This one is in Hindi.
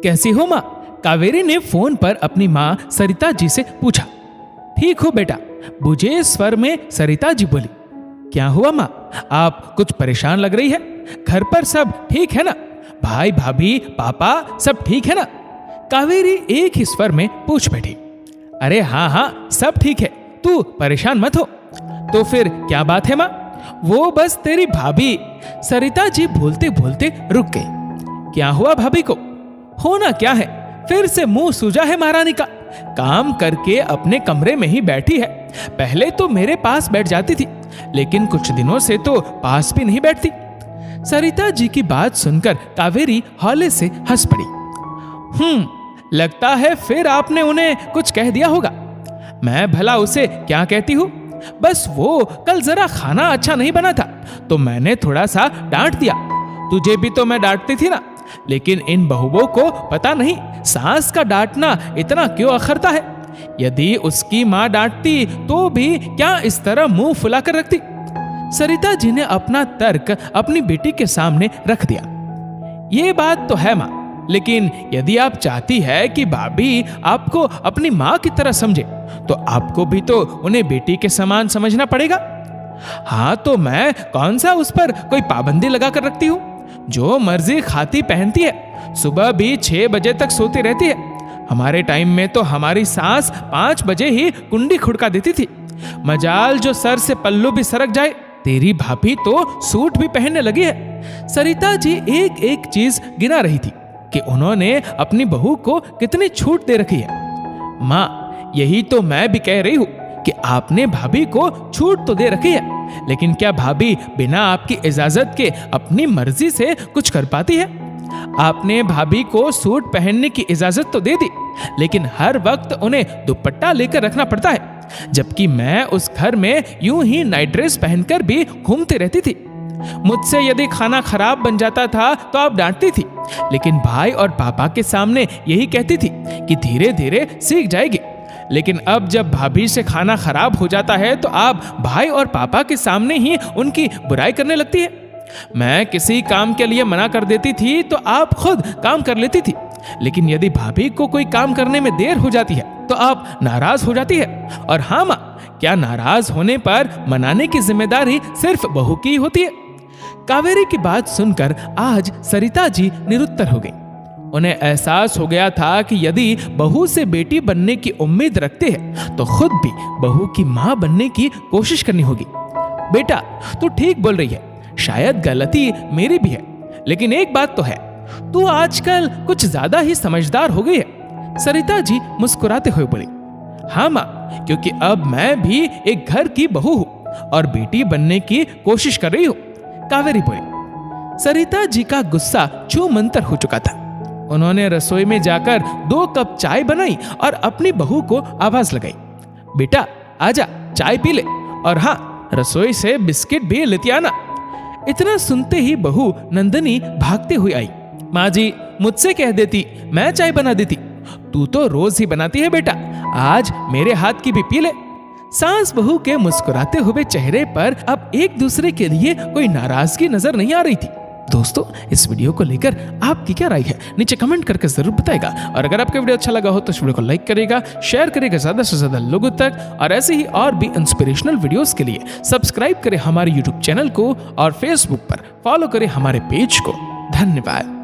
कैसी हो माँ? कावेरी ने फोन पर अपनी माँ सरिता जी से पूछा। ठीक हो बेटा, बुझे स्वर में सरिता जी बोली। क्या हुआ माँ, आप कुछ परेशान लग रही है? घर पर सब ठीक है ना? भाई भाभी पापा सब ठीक है ना? कावेरी एक ही स्वर में पूछ बैठी। अरे हाँ हाँ सब ठीक है, तू परेशान मत हो। तो फिर क्या बात है माँ? वो बस तेरी भाभी। सरिता जी बोलते बोलते रुक गई। क्या हुआ भाभी को? होना क्या है, फिर से मुंह सूजा है महारानी का। काम करके अपने कमरे में ही बैठी है। पहले तो मेरे पास बैठ जाती थी, लेकिन कुछ दिनों से तो पास भी नहीं बैठती। सरिता जी की बात सुनकर कावेरी हौले से हंस पड़ी। लगता है फिर आपने उन्हें कुछ कह दिया होगा। मैं भला उसे क्या कहती हूँ, बस वो कल जरा खाना अच्छा नहीं बना था तो मैंने थोड़ा सा डांट दिया। तुझे भी तो मैं डांटती थी ना, लेकिन इन बहुओं को पता नहीं सास का डांटना इतना क्यों अखरता है। यदि उसकी माँ डांटती तो भी क्या इस तरह मुंह फुलाकर रखती। सरिता जी ने अपना तर्क अपनी बेटी के सामने रख दिया। ये बात तो है माँ, लेकिन यदि आप चाहती है कि भाभी आपको अपनी माँ की तरह समझे तो आपको भी तो उन्हें बेटी के समान समझना पड़ेगा। हाँ तो मैं कौन सा उस पर कोई पाबंदी लगा कर रखती हूँ? जो मर्जी खाती पहनती है, सुबह भी 6 बजे तक सोती रहती है। हमारे टाइम में तो हमारी सास 5 बजे ही कुंडी खुड़का देती थी। मजाल जो सर से पल्लू भी सरक जाए। तेरी भाभी तो सूट भी पहनने लगी है। सरिता जी एक एक चीज गिना रही थी कि उन्होंने अपनी बहू को कितनी छूट दे रखी है। माँ, यही तो मैं भी कह रही हूँ कि आपने भाभी को छूट तो दे रखी है, लेकिन क्या भाभी बिना आपकी इजाजत के अपनी मर्जी से कुछ कर पाती है? आपने भाभी को सूट पहनने की इजाजत तो दे दी, लेकिन हर वक्त उन्हें दुपट्टा लेकर रखना पड़ता है, जबकि मैं उस घर में यूं ही नाइट ड्रेस पहनकर भी घूमती रहती थी। मुझसे यदि खाना खराब बन जाता था तो आप डांटती थी, लेकिन भाई और पापा के सामने यही कहती थी कि धीरे धीरे सीख जाएगी। लेकिन अब जब भाभी से खाना खराब हो जाता है तो आप भाई और पापा के सामने ही उनकी बुराई करने लगती है। मैं किसी काम के लिए मना कर देती थी तो आप खुद काम कर लेती थी, लेकिन यदि भाभी को कोई काम करने में देर हो जाती है तो आप नाराज हो जाती है। और हाँ माँ, क्या नाराज होने पर मनाने की जिम्मेदारी सिर्फ बहू की होती है? कावेरी की बात सुनकर आज सरिता जी निरुत्तर हो गई। उन्हें एहसास हो गया था कि यदि बहू से बेटी बनने की उम्मीद रखते हैं तो खुद भी बहू की माँ बनने की कोशिश करनी होगी। बेटा, तू ठीक बोल रही है, शायद गलती मेरी भी है, लेकिन एक बात तो है, तू आजकल कुछ ज्यादा ही समझदार हो गई है। सरिता जी मुस्कुराते हुए बोली। हाँ माँ, क्योंकि अब मैं भी एक घर की बहू हूँ और बेटी बनने की कोशिश कर रही हूँ, कावेरी बोली। सरिता जी का गुस्सा छूमंतर हो चुका था। उन्होंने रसोई में जाकर 2 कप चाय बनाई और अपनी बहू को आवाज लगाई। बेटा आजा, चाय पी ले, और हाँ, रसोई से बिस्किट भी लेती आना। इतना सुनते ही बहू नंदनी भागते हुए आई। माँ जी, मुझसे कह देती, मैं चाय बना देती। तू तो रोज ही बनाती है बेटा, आज मेरे हाथ की भी पी ले। सास बहू के मुस्कुराते हुए चेहरे पर अब एक दूसरे के लिए कोई नाराजगी नजर नहीं आ रही थी। दोस्तों, इस वीडियो को लेकर आपकी क्या राय है, नीचे कमेंट करके जरूर बताएगा। और अगर आपका वीडियो अच्छा लगा हो तो इस वीडियो को लाइक करेगा, शेयर करेगा ज्यादा से ज्यादा लोगों तक, और ऐसे ही और भी इंस्पिरेशनल वीडियोस के लिए सब्सक्राइब करें हमारे यूट्यूब चैनल को और फेसबुक पर फॉलो करें हमारे पेज को। धन्यवाद।